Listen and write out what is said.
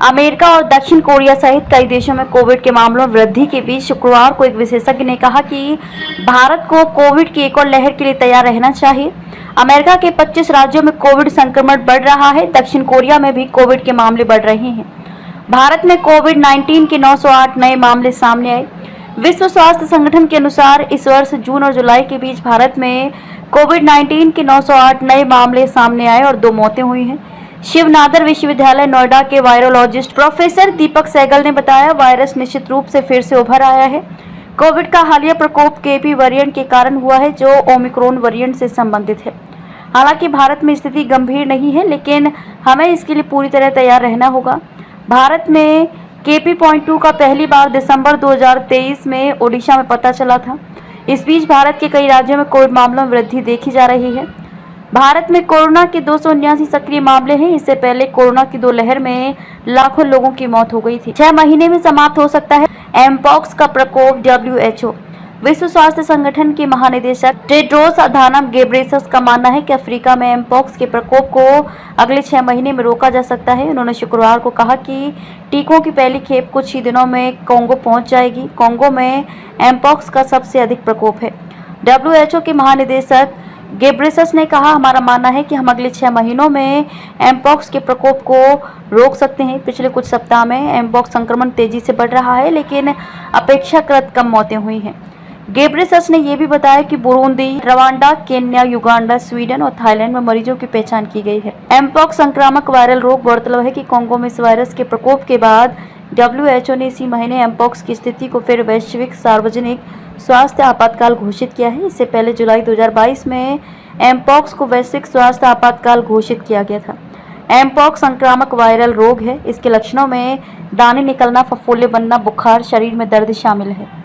America और दक्षिण Korea सहित कई देशों में कोविड के मामलों में वृद्धि के बीच शुक्रवार को एक विशेषज्ञ ने कहा कि भारत को कोविड की एक और लहर के लिए तैयार रहना चाहिए। अमेरिका के 25 राज्यों में कोविड संक्रमण बढ़ रहा है। दक्षिण कोरिया में भी कोविड के मामले बढ़ रहे हैं। भारत में कोविड-19 के 908 नए मामले सामने आए। विश्व स्वास्थ्य संगठन के अनुसार इस वर्ष जून और जुलाई के बीच भारत में कोविड-19 के 908 नए मामले सामने आए और 2 मौतें हुई हैं। शिवनादर विश्वविद्यालय नोएडा के वायरोलॉजिस्ट प्रोफेसर दीपक सहगल ने बताया, वायरस निश्चित रूप से फिर से उभर आया है। कोविड का हालिया प्रकोप केपी वेरिएंट के कारण हुआ है, जो ओमिक्रॉन वेरिएंट से संबंधित है। हालांकि भारत में स्थिति गंभीर नहीं है, लेकिन हमें इसके लिए पूरी तरह तैयार रहना होगा। भारत में KP.2 का पहली बार दिसंबर 2023 में ओडिशा में पता चला था। इस बीच भारत के कई राज्यों में कोविड मामलों में वृद्धि देखी जा रही है। भारत में कोरोना के 279 सक्रिय मामले हैं। इससे पहले कोरोना की 2 लहर में लाखों लोगों की मौत हो गई थी। 6 महीने में समाप्त हो सकता है एमपॉक्स का प्रकोप। WHO विश्व स्वास्थ्य संगठन के महानिदेशक टेड्रोस अधानम घेब्रेयेसस का मानना है कि अफ्रीका में एमपॉक्स के प्रकोप को अगले 6 महीने में रोका जा सकता है। उन्होंने शुक्रवार को कहा कि टीकों की पहली खेप कुछ ही दिनों में कोंगो पहुंच जाएगी। कोंगो में एमपॉक्स का सबसे अधिक प्रकोप है। WHO के महानिदेशक घेब्रेयेसस ने कहा, हमारा मानना है कि हम अगले 6 महीनों में एमपॉक्स के प्रकोप को रोक सकते हैं। पिछले कुछ सप्ताह में एमपॉक्स संक्रमण तेजी से बढ़ रहा है, लेकिन अपेक्षाकृत कम मौतें हुई हैं। घेब्रेयेसस ने यह भी बताया कि Burundi, Rwanda, Kenya, Uganda, Sweden और थाईलैंड में मरीजों की पहचान की गई है। एमपॉक्स संक्रामक वायरल रोग। गौरतलब है कि कोंगो में इस वायरस के प्रकोप के बाद WHO ने इसी महीने एमपॉक्स की स्थिति को फिर वैश्विक सार्वजनिक स्वास्थ्य आपातकाल घोषित किया है। इससे पहले जुलाई 2022 में एमपॉक्स को वैश्विक स्वास्थ्य आपातकाल घोषित किया गया था। एमपॉक्स संक्रामक वायरल रोग है। इसके लक्षणों में दाने निकलना, फफोले बनना, बुखार, शरीर में दर्द शामिल है।